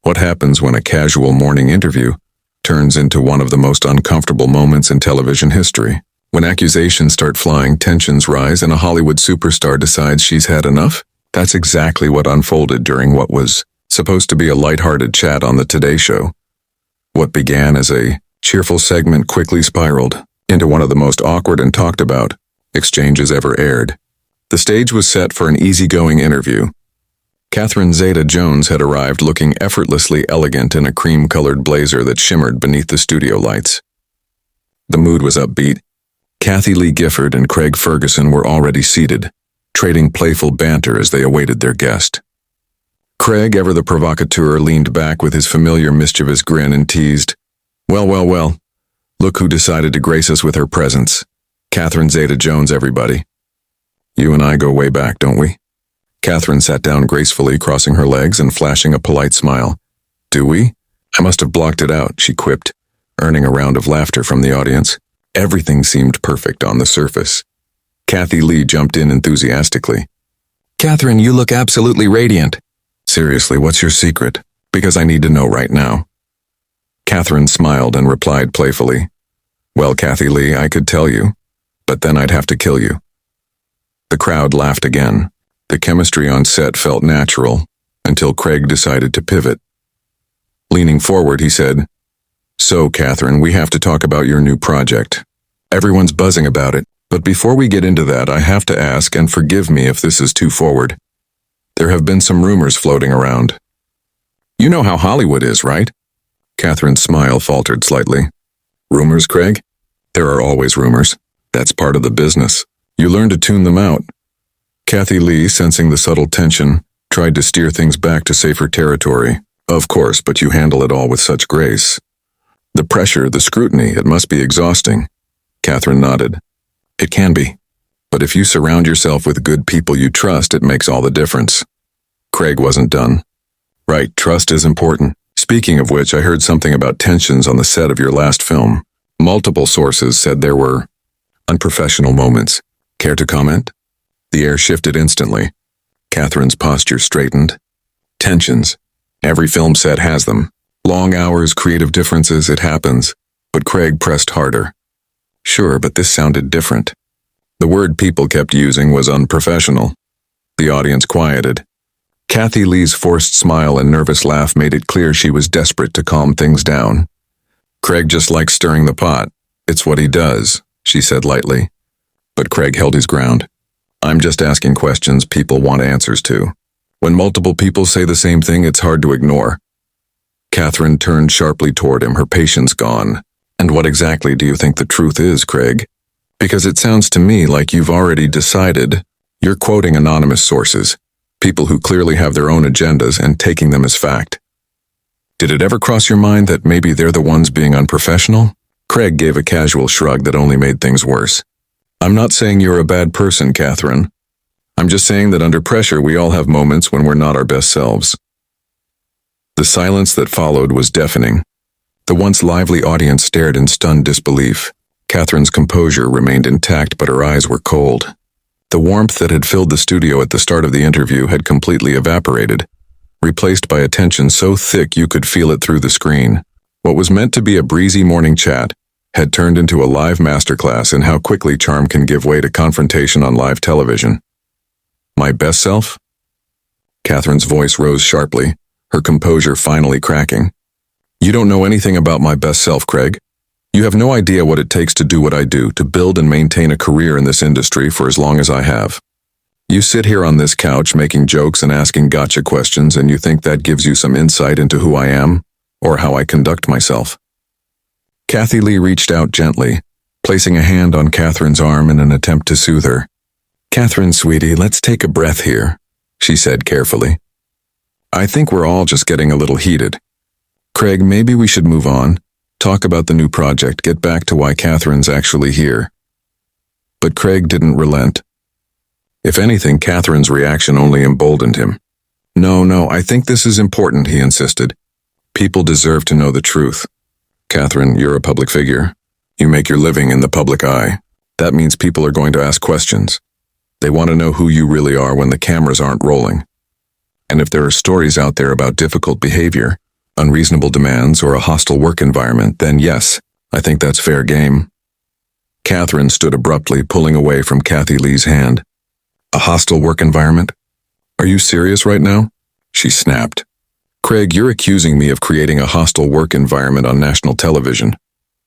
What happens when a casual morning interview turns into one of the most uncomfortable moments in television history? When accusations start flying, tensions rise, and a Hollywood superstar decides she's had enough? That's exactly what unfolded during what was supposed to be a lighthearted chat on the Today Show. What began as a cheerful segment quickly spiraled into one of the most awkward and talked about exchanges ever aired. The stage was set for an easygoing interview. Catherine Zeta-Jones had arrived looking effortlessly elegant in a cream-colored blazer that shimmered beneath the studio lights. The mood was upbeat. Kathie Lee Gifford and Craig Ferguson were already seated, trading playful banter as they awaited their guest. Craig, ever the provocateur, leaned back with his familiar mischievous grin and teased, Well, look who decided to grace us with her presence. Catherine Zeta-Jones, everybody. You and I go way back, don't we? Catherine sat down gracefully, crossing her legs and flashing a polite smile. Do we? I must have blocked it out, she quipped, earning a round of laughter from the audience. Everything seemed perfect on the surface. Kathie Lee jumped in enthusiastically. Catherine, you look absolutely radiant. Seriously, what's your secret? Because I need to know right now. Catherine smiled and replied playfully, Well, Kathie Lee, I could tell you, but then I'd have to kill you. The crowd laughed again. The chemistry on set felt natural until Craig decided to pivot. Leaning forward, he said, So, Catherine, we have to talk about your new project. Everyone's buzzing about it, but before we get into that, I have to ask, and forgive me if this is too forward. There have been some rumors floating around. You know how Hollywood is, right? Catherine's smile faltered slightly. Rumors, Craig? There are always rumors. That's part of the business. You learn to tune them out. Kathie Lee, sensing the subtle tension, tried to steer things back to safer territory. Of course, but you handle it all with such grace. The pressure, the scrutiny, it must be exhausting. Catherine nodded. It can be. But if you surround yourself with good people you trust, it makes all the difference. Craig wasn't done. Right, trust is important. Speaking of which, I heard something about tensions on the set of your last film. Multiple sources said there were unprofessional moments. Care to comment? The air shifted instantly. Catherine's posture straightened. Tensions. Every film set has them. Long hours, creative differences, it happens. But Craig pressed harder. Sure, but this sounded different. The word people kept using was unprofessional. The audience quieted. Kathie Lee's forced smile and nervous laugh made it clear she was desperate to calm things down. Craig just likes stirring the pot. It's what he does, she said lightly. But Craig held his ground. I'm just asking questions people want answers to. When multiple people say the same thing, it's hard to ignore. Catherine turned sharply toward him, her patience gone. And what exactly do you think the truth is, Craig? Because it sounds to me like you've already decided. You're quoting anonymous sources, people who clearly have their own agendas, and taking them as fact. Did it ever cross your mind that maybe they're the ones being unprofessional? Craig gave a casual shrug that only made things worse. I'm not saying you're a bad person, Catherine. I'm just saying that under pressure we all have moments when we're not our best selves. The silence that followed was deafening. The once lively audience stared in stunned disbelief. Catherine's composure remained intact, but her eyes were cold. The warmth that had filled the studio at the start of the interview had completely evaporated, replaced by a tension so thick you could feel it through the screen. What was meant to be a breezy morning chat had turned into a live masterclass in how quickly charm can give way to confrontation on live television. My best self? Catherine's voice rose sharply, her composure finally cracking. You don't know anything about my best self, Craig. You have no idea what it takes to do what I do, to build and maintain a career in this industry for as long as I have. You sit here on this couch making jokes and asking gotcha questions, and you think that gives you some insight into who I am, or how I conduct myself. Kathie Lee reached out gently, placing a hand on Catherine's arm in an attempt to soothe her. Catherine, sweetie, let's take a breath here, she said carefully. I think we're all just getting a little heated. Craig, maybe we should move on, talk about the new project, get back to why Catherine's actually here. But Craig didn't relent. If anything, Catherine's reaction only emboldened him. No, I think this is important, he insisted. People deserve to know the truth. Catherine, you're a public figure. You make your living in the public eye. That means people are going to ask questions. They want to know who you really are when the cameras aren't rolling. And if there are stories out there about difficult behavior, unreasonable demands, or a hostile work environment, then yes, I think that's fair game. Catherine stood abruptly, pulling away from Kathie Lee's hand. A hostile work environment? Are you serious right now? She snapped. Craig, you're accusing me of creating a hostile work environment on national television,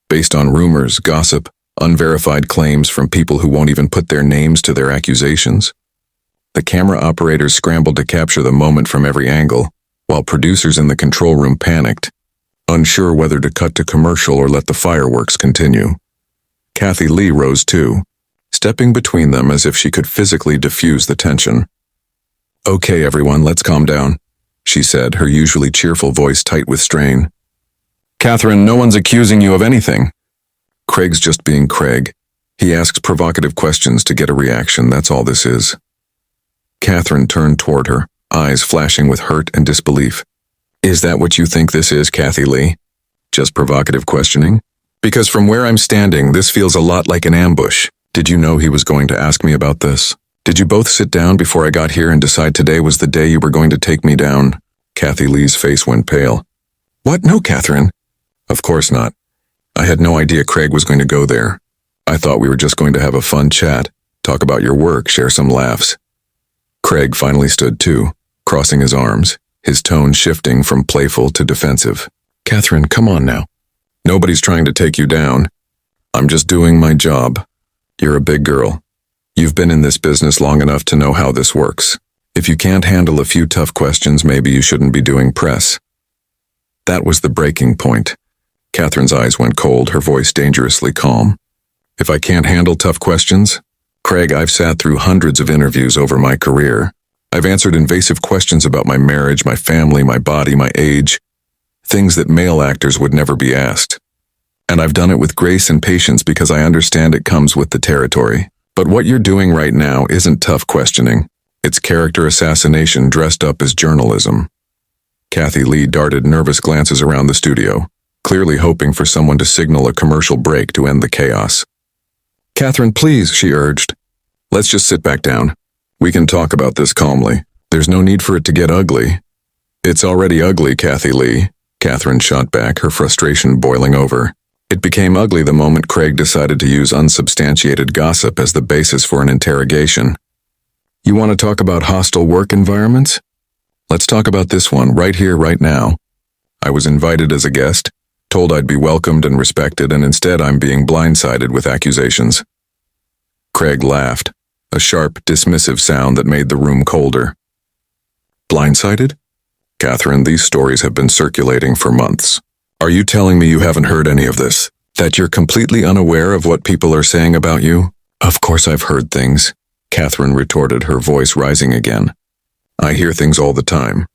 based on rumors, gossip, unverified claims from people who won't even put their names to their accusations. The camera operators scrambled to capture the moment from every angle, while producers in the control room panicked, unsure whether to cut to commercial or let the fireworks continue. Kathie Lee rose too, stepping between them as if she could physically diffuse the tension. Okay, everyone, let's calm down, she said, her usually cheerful voice tight with strain. Catherine, no one's accusing you of anything. Craig's just being Craig. He asks provocative questions to get a reaction, that's all this is. Catherine turned toward her, eyes flashing with hurt and disbelief. Is that what you think this is, Kathie Lee? Just provocative questioning? Because from where I'm standing, this feels a lot like an ambush. Did you know he was going to ask me about this? Did you both sit down before I got here and decide today was the day you were going to take me down? Kathie Lee's face went pale. What? No, Catherine. Of course not. I had no idea Craig was going to go there. I thought we were just going to have a fun chat, talk about your work, share some laughs. Craig finally stood too, crossing his arms, his tone shifting from playful to defensive. Catherine, come on now. Nobody's trying to take you down. I'm just doing my job. You're a big girl. You've been in this business long enough to know how this works. If you can't handle a few tough questions, maybe you shouldn't be doing press. That was the breaking point. Catherine's eyes went cold, her voice dangerously calm. If I can't handle tough questions? Craig, I've sat through hundreds of interviews over my career. I've answered invasive questions about my marriage, my family, my body, my age. Things that male actors would never be asked. And I've done it with grace and patience because I understand it comes with the territory. But what you're doing right now isn't tough questioning. It's character assassination dressed up as journalism. Kathie Lee darted nervous glances around the studio, clearly hoping for someone to signal a commercial break to end the chaos. Catherine, please, she urged. Let's just sit back down. We can talk about this calmly. There's no need for it to get ugly. It's already ugly, Kathie Lee. Catherine shot back, her frustration boiling over. It became ugly the moment Craig decided to use unsubstantiated gossip as the basis for an interrogation. You want to talk about hostile work environments? Let's talk about this one right here, right now. I was invited as a guest, told I'd be welcomed and respected, and instead I'm being blindsided with accusations. Craig laughed, a sharp, dismissive sound that made the room colder. Blindsided? Catherine, these stories have been circulating for months. Are you telling me you haven't heard any of this? That you're completely unaware of what people are saying about you? Of course I've heard things, Catherine retorted, her voice rising again. I hear things all the time.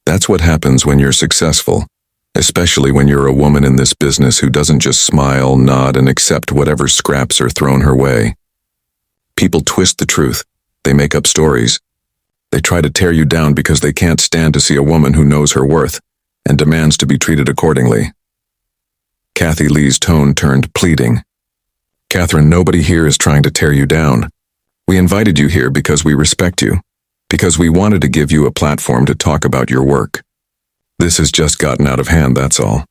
That's what happens when you're successful, especially when you're a woman in this business who doesn't just smile, nod, and accept whatever scraps are thrown her way. People twist the truth. They make up stories. They try to tear you down because they can't stand to see a woman who knows her worth and demands to be treated accordingly. Kathie Lee's tone turned pleading. Catherine, nobody here is trying to tear you down. We invited you here because we respect you, because we wanted to give you a platform to talk about your work. This has just gotten out of hand, that's all.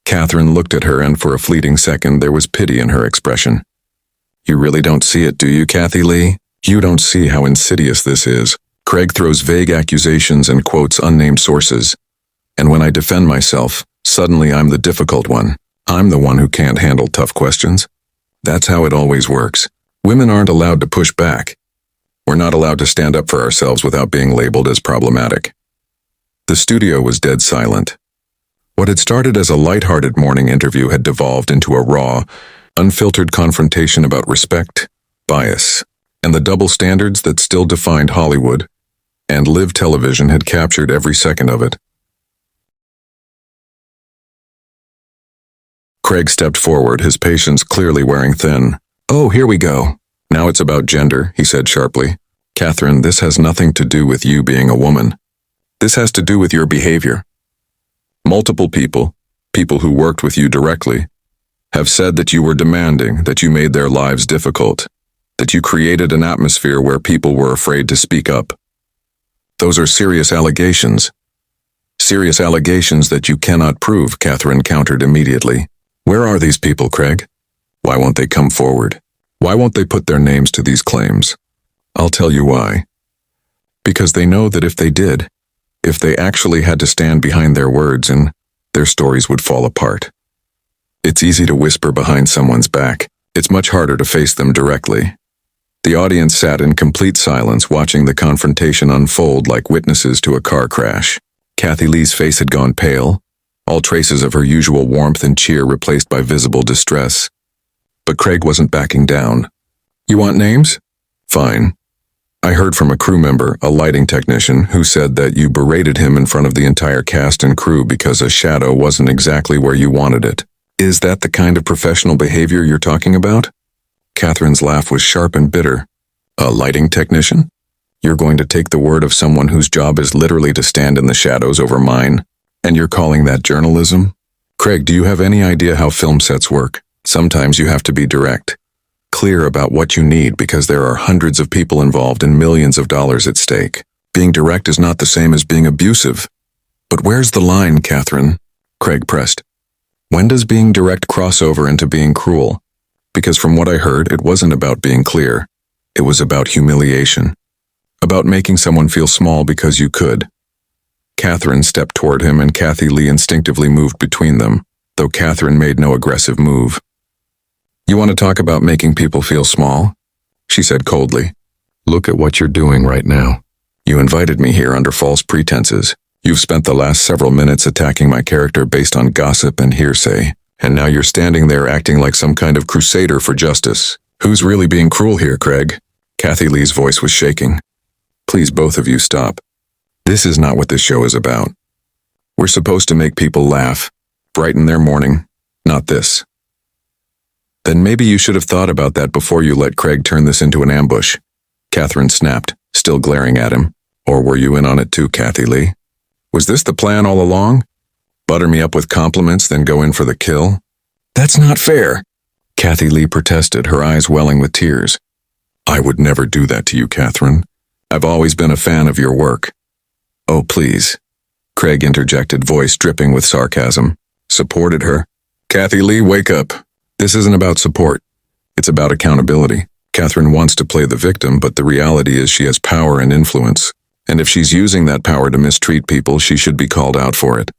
Catherine looked at her, and for a fleeting second there was pity in her expression. You really don't see it, do you, Kathie Lee? You don't see how insidious this is. Craig throws vague accusations and quotes unnamed sources. And when I defend myself, suddenly I'm the difficult one. I'm the one who can't handle tough questions. That's how it always works. Women aren't allowed to push back. We're not allowed to stand up for ourselves without being labeled as problematic. The studio was dead silent. What had started as a lighthearted morning interview had devolved into a raw, unfiltered confrontation about respect, bias, and the double standards that still defined Hollywood, and live television had captured every second of it. Craig stepped forward, his patience clearly wearing thin. Oh, here we go. Now it's about gender, he said sharply. Catherine, this has nothing to do with you being a woman. This has to do with your behavior. Multiple people who worked with you directly, have said that you were demanding, that you made their lives difficult, that you created an atmosphere where people were afraid to speak up. Those are serious allegations. Serious allegations that you cannot prove, Catherine countered immediately. Where are these people, Craig? Why won't they come forward? Why won't they put their names to these claims? I'll tell you why. Because they know that if they did, if they actually had to stand behind their words, and their stories would fall apart. It's easy to whisper behind someone's back. It's much harder to face them directly. The audience sat in complete silence, watching the confrontation unfold like witnesses to a car crash. Kathie Lee's face had gone pale, all traces of her usual warmth and cheer replaced by visible distress. But Craig wasn't backing down. You want names? Fine. I heard from a crew member, a lighting technician, who said that you berated him in front of the entire cast and crew because a shadow wasn't exactly where you wanted it. Is that the kind of professional behavior you're talking about? Catherine's laugh was sharp and bitter. A lighting technician? You're going to take the word of someone whose job is literally to stand in the shadows over mine, and you're calling that journalism? Craig, do you have any idea how film sets work? Sometimes you have to be direct, clear about what you need because there are hundreds of people involved and millions of dollars at stake. Being direct is not the same as being abusive. But where's the line, Catherine? Craig pressed. When does being direct cross over into being cruel? Because from what I heard, it wasn't about being clear. It was about humiliation. About making someone feel small because you could. Catherine stepped toward him and Kathie Lee instinctively moved between them, though Catherine made no aggressive move. You want to talk about making people feel small? She said coldly. Look at what you're doing right now. You invited me here under false pretenses. You've spent the last several minutes attacking my character based on gossip and hearsay, and now you're standing there acting like some kind of crusader for justice. Who's really being cruel here, Craig? Kathie Lee's voice was shaking. Please, both of you, stop. This is not what this show is about. We're supposed to make people laugh, brighten their morning, not this. Then maybe you should have thought about that before you let Craig turn this into an ambush. Catherine snapped, still glaring at him. Or were you in on it too, Kathie Lee? Was this the plan all along? Butter me up with compliments, then go in for the kill? That's not fair. Kathie Lee protested, her eyes welling with tears. I would never do that to you, Catherine. I've always been a fan of your work. Oh, please. Craig interjected, voice dripping with sarcasm. Supported her. Kathie Lee, wake up. This isn't about support. It's about accountability. Catherine wants to play the victim, but the reality is she has power and influence. And if she's using that power to mistreat people, she should be called out for it.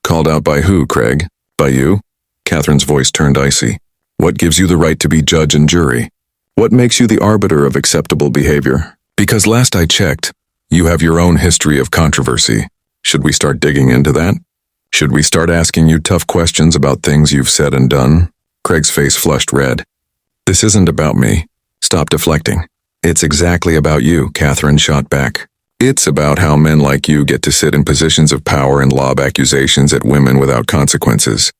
Called out by who, Craig? By you? Catherine's voice turned icy. What gives you the right to be judge and jury? What makes you the arbiter of acceptable behavior? Because last I checked, you have your own history of controversy. Should we start digging into that? Should we start asking you tough questions about things you've said and done? Craig's face flushed red. This isn't about me. Stop deflecting. It's exactly about you, Catherine shot back. It's about how men like you get to sit in positions of power and lob accusations at women without consequences.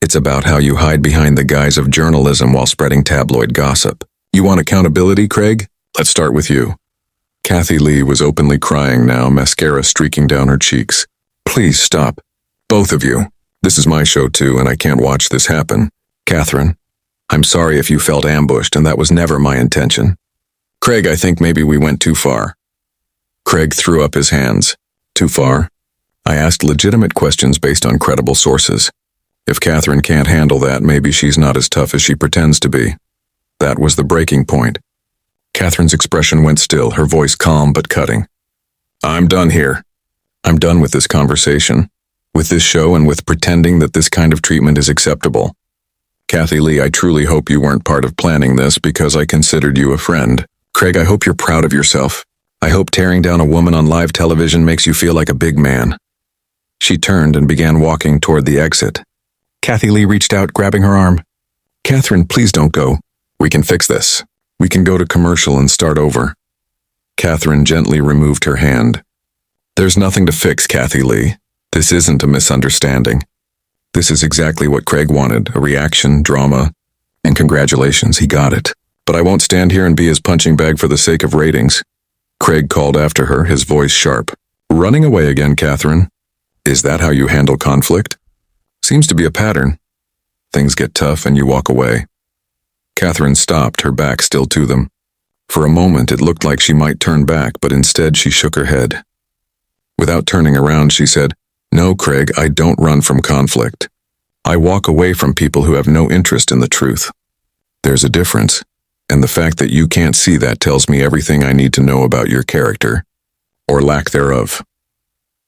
It's about how you hide behind the guise of journalism while spreading tabloid gossip. You want accountability, Craig? Let's start with you. Kathie Lee was openly crying now, mascara streaking down her cheeks. Please stop. Both of you. This is my show too, and I can't watch this happen. Catherine, I'm sorry if you felt ambushed, and that was never my intention. Craig, I think maybe we went too far. Craig threw up his hands. Too far? I asked legitimate questions based on credible sources. If Catherine can't handle that, maybe she's not as tough as she pretends to be. That was the breaking point. Catherine's expression went still, her voice calm but cutting. I'm done here. I'm done with this conversation, with this show, and with pretending that this kind of treatment is acceptable. Kathie Lee, I truly hope you weren't part of planning this because I considered you a friend. Craig, I hope you're proud of yourself. I hope tearing down a woman on live television makes you feel like a big man. She turned and began walking toward the exit. Kathie Lee reached out, grabbing her arm. Catherine, please don't go. We can fix this. We can go to commercial and start over. Catherine gently removed her hand. There's nothing to fix, Kathie Lee. This isn't a misunderstanding. This is exactly what Craig wanted, a reaction, drama, and congratulations, he got it. But I won't stand here and be his punching bag for the sake of ratings. Craig called after her, his voice sharp. Running away again, Catherine. Is that how you handle conflict? Seems to be a pattern. Things get tough and you walk away. Catherine stopped, her back still to them. For a moment it looked like she might turn back, but instead she shook her head. Without turning around, she said, No, Craig, I don't run from conflict. I walk away from people who have no interest in the truth. There's a difference, and the fact that you can't see that tells me everything I need to know about your character, or lack thereof.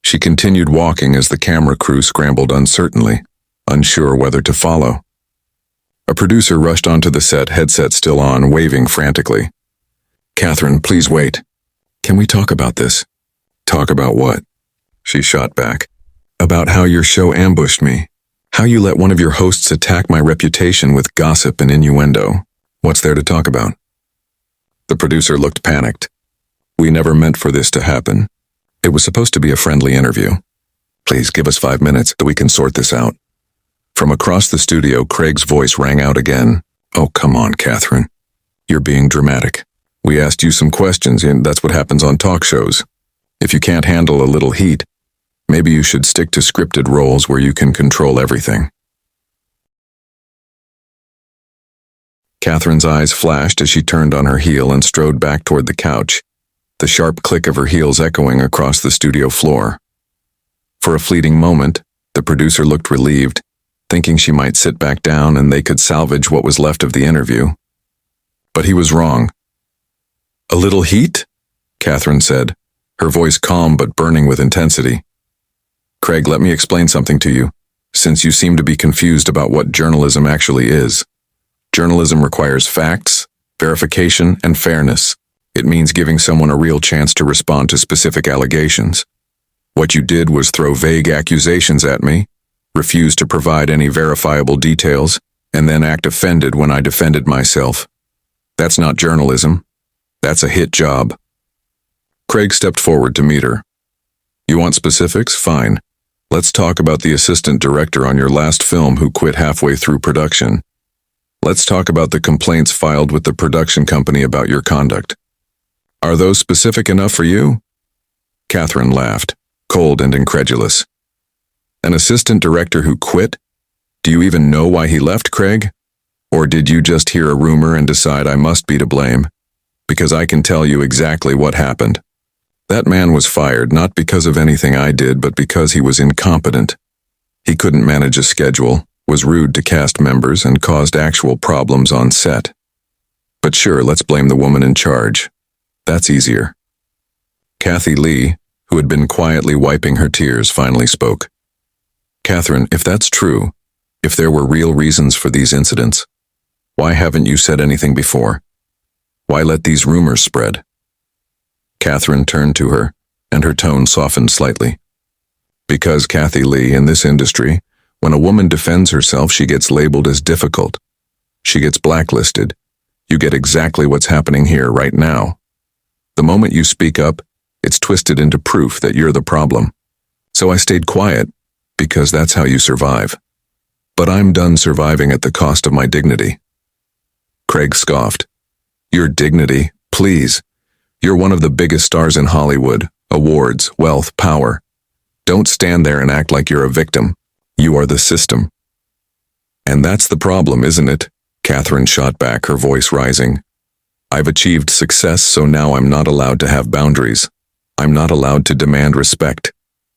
She continued walking as the camera crew scrambled uncertainly, unsure whether to follow. A producer rushed onto the set, headset still on, waving frantically. Catherine, please wait. Can we talk about this? Talk about what? She shot back. About how your show ambushed me. How you let one of your hosts attack my reputation with gossip and innuendo. What's there to talk about? The producer looked panicked. We never meant for this to happen. It was supposed to be a friendly interview. Please give us 5 minutes so we can sort this out. From across the studio, Craig's voice rang out again. Oh, come on, Catherine. You're being dramatic. We asked you some questions, and that's what happens on talk shows. If you can't handle a little heat, maybe you should stick to scripted roles where you can control everything. Catherine's eyes flashed as she turned on her heel and strode back toward the couch, the sharp click of her heels echoing across the studio floor. For a fleeting moment, the producer looked relieved, thinking she might sit back down and they could salvage what was left of the interview. But he was wrong. A little heat? Catherine said, her voice calm but burning with intensity. Craig, let me explain something to you, since you seem to be confused about what journalism actually is. Journalism requires facts, verification, and fairness. It means giving someone a real chance to respond to specific allegations. What you did was throw vague accusations at me, refuse to provide any verifiable details, and then act offended when I defended myself. That's not journalism. That's a hit job. Craig stepped forward to meet her. You want specifics? Fine. Let's talk about the assistant director on your last film who quit halfway through production. Let's talk about the complaints filed with the production company about your conduct. Are those specific enough for you? Catherine laughed, cold and incredulous. An assistant director who quit? Do you even know why he left, Craig? Or did you just hear a rumor and decide I must be to blame? Because I can tell you exactly what happened. That man was fired not because of anything I did, but because he was incompetent. He couldn't manage a schedule, was rude to cast members, and caused actual problems on set. But sure, let's blame the woman in charge. That's easier. Kathie Lee, who had been quietly wiping her tears, finally spoke. Catherine, if that's true, if there were real reasons for these incidents, why haven't you said anything before? Why let these rumors spread? Catherine turned to her, and her tone softened slightly. Because, Kathie Lee, in this industry, when a woman defends herself, she gets labeled as difficult. She gets blacklisted. You get exactly what's happening here right now. The moment you speak up, it's twisted into proof that you're the problem. So I stayed quiet, because that's how you survive. But I'm done surviving at the cost of my dignity. Craig scoffed. Your dignity, please. You're one of the biggest stars in Hollywood. Awards, wealth, power. Don't stand there and act like you're a victim. You are the system. And that's the problem, isn't it? Catherine shot back, her voice rising. I've achieved success, so now I'm not allowed to have boundaries. I'm not allowed to demand respect.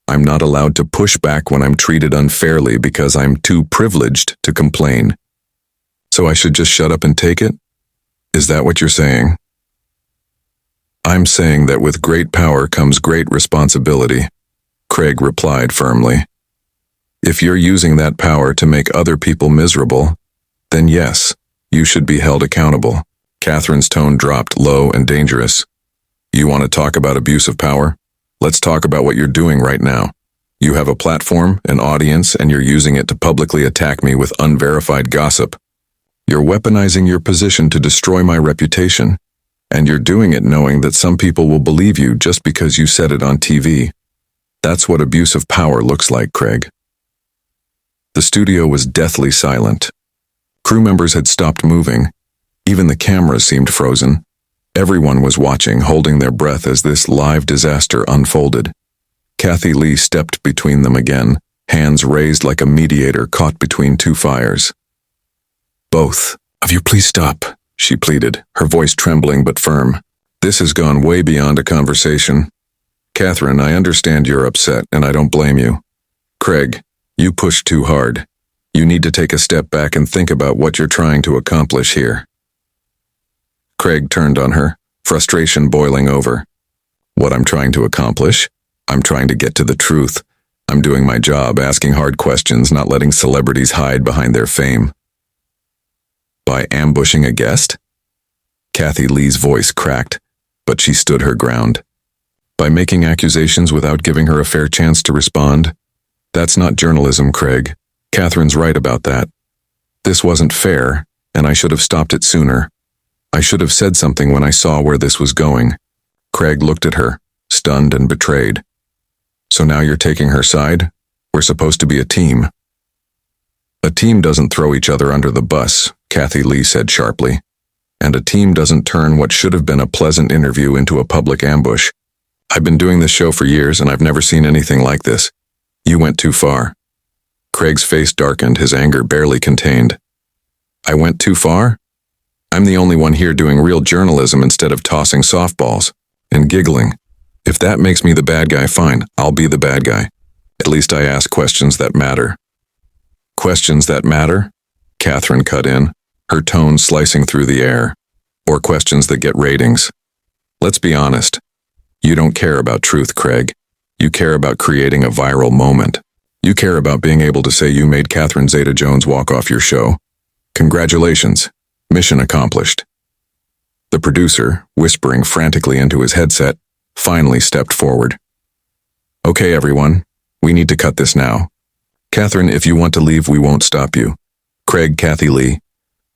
I'm not allowed to push back when I'm treated unfairly because I'm too privileged to complain. So I should just shut up and take it? Is that what you're saying? I'm saying that with great power comes great responsibility, Craig replied firmly. If you're using that power to make other people miserable, then yes, you should be held accountable. Catherine's tone dropped, low and dangerous. You want to talk about abuse of power? Let's talk about what you're doing right now. You have a platform, an audience, and you're using it to publicly attack me with unverified gossip. You're weaponizing your position to destroy my reputation, and you're doing it knowing that some people will believe you just because you said it on TV. That's what abuse of power looks like, Craig. The studio was deathly silent. Crew members had stopped moving. Even the cameras seemed frozen. Everyone was watching, holding their breath as this live disaster unfolded. Kathie Lee stepped between them again, hands raised like a mediator caught between two fires. Both of you, please stop, she pleaded, her voice trembling but firm. This has gone way beyond a conversation. Catherine, I understand you're upset, and I don't blame you. Craig, you pushed too hard. You need to take a step back and think about what you're trying to accomplish here. Craig turned on her, frustration boiling over. What I'm trying to accomplish? I'm trying to get to the truth. I'm doing my job, asking hard questions, not letting celebrities hide behind their fame. By ambushing a guest? Kathie Lee's voice cracked, but she stood her ground. By making accusations without giving her a fair chance to respond? That's not journalism, Craig. Catherine's right about that. This wasn't fair, and I should have stopped it sooner. I should have said something when I saw where this was going. Craig looked at her, stunned and betrayed. So now you're taking her side? We're supposed to be a team. A team doesn't throw each other under the bus, Kathie Lee said sharply. And a team doesn't turn what should have been a pleasant interview into a public ambush. I've been doing this show for years and I've never seen anything like this. You went too far. Craig's face darkened, his anger barely contained. I went too far? I'm the only one here doing real journalism instead of tossing softballs and giggling. If that makes me the bad guy, fine, I'll be the bad guy. At least I ask questions that matter. Questions that matter? Catherine cut in, her tone slicing through the air. Or questions that get ratings. Let's be honest. You don't care about truth, Craig. You care about creating a viral moment. You care about being able to say you made Catherine Zeta-Jones walk off your show. Congratulations. Mission accomplished. The producer, whispering frantically into his headset, finally stepped forward. Okay, everyone. We need to cut this now. Catherine, if you want to leave, we won't stop you. Craig, Kathie Lee.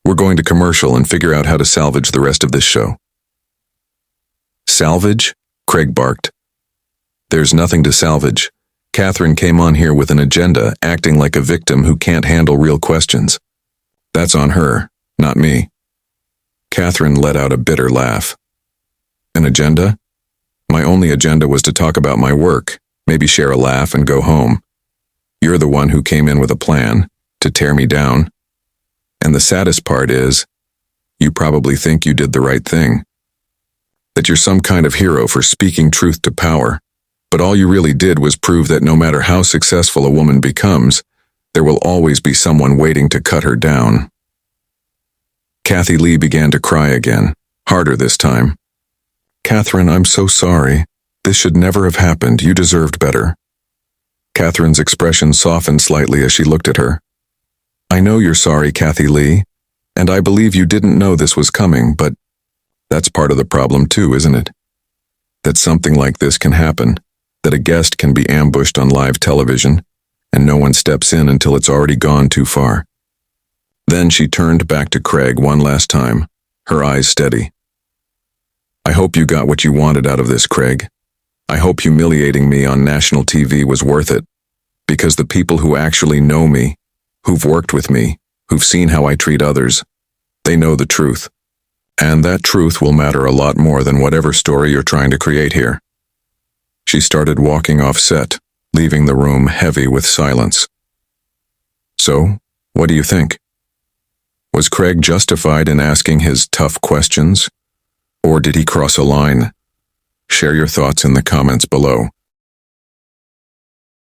We're going to commercial and figure out how to salvage the rest of this show. Salvage? Craig barked. There's nothing to salvage. Catherine came on here with an agenda, acting like a victim who can't handle real questions. That's on her, not me. Catherine let out a bitter laugh. An agenda? My only agenda was to talk about my work, maybe share a laugh and go home. You're the one who came in with a plan, to tear me down. And the saddest part is, you probably think you did the right thing. That you're some kind of hero for speaking truth to power. But all you really did was prove that no matter how successful a woman becomes, there will always be someone waiting to cut her down. Kathie Lee began to cry again, harder this time. Catherine, I'm so sorry. This should never have happened. You deserved better. Catherine's expression softened slightly as she looked at her. I know you're sorry, Kathie Lee, and I believe you didn't know this was coming, but that's part of the problem too, isn't it? That something like this can happen. That a guest can be ambushed on live television, and no one steps in until it's already gone too far. Then she turned back to Craig one last time, her eyes steady. I hope you got what you wanted out of this, Craig. I hope humiliating me on national TV was worth it, because the people who actually know me, who've worked with me, who've seen how I treat others, they know the truth. And that truth will matter a lot more than whatever story you're trying to create here. She started walking off set, leaving the room heavy with silence. So, what do you think? Was Craig justified in asking his tough questions? Or did he cross a line? Share your thoughts in the comments below.